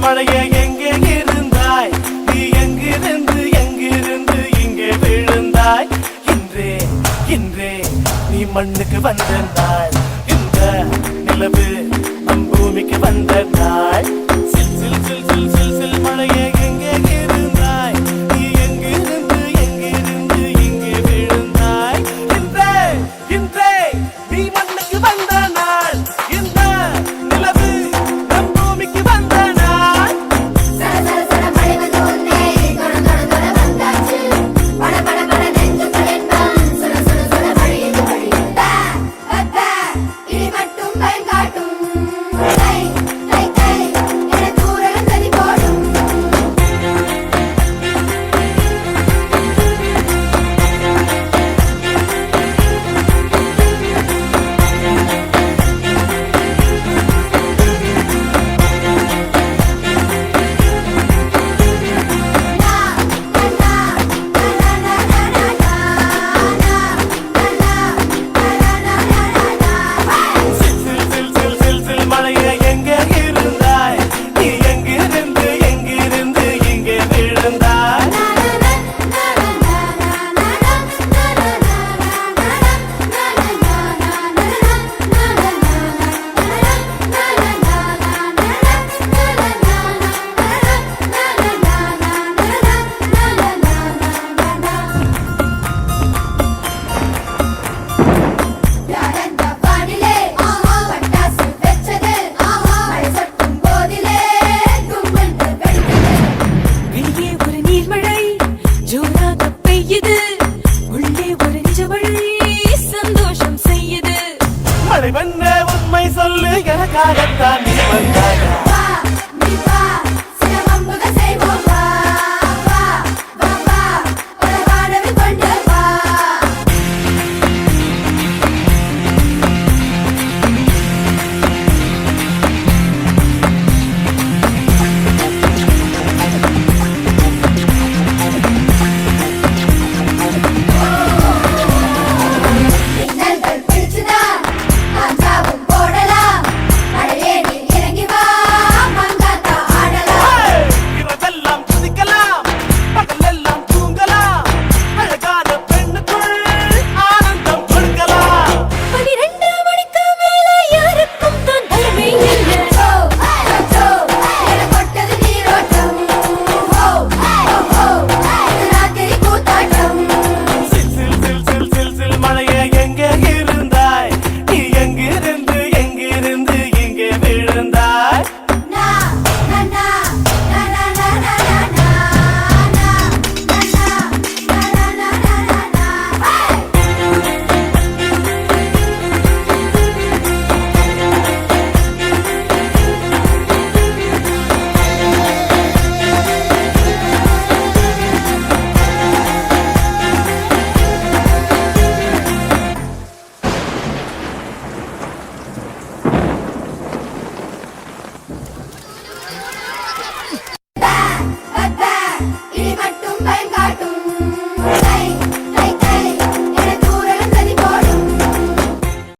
மழையே எங்கே இருந்தாய் நீ எங்கிருந்து இங்கே விழுந்தாய் இன்றே இன்றே நீ மண்ணுக்கு வந்த நாள் இந்த நிலவு நம் பூமிக்கு வந்த நாள் சில் சில் சில் சில் சில் சில் மழையே எங்கே இருந்தாய் நீ எங்கிருந்து இங்கே விழுந்தாய் இன்றே இன்றே நீ மண்ணுக்கு வந்த நாள் இந்த நிலவு நம் பூமிக்கு வந்த மழை வந்த உண்மை சொல்லு எனக்காகத்தான் நீ வந்தாயா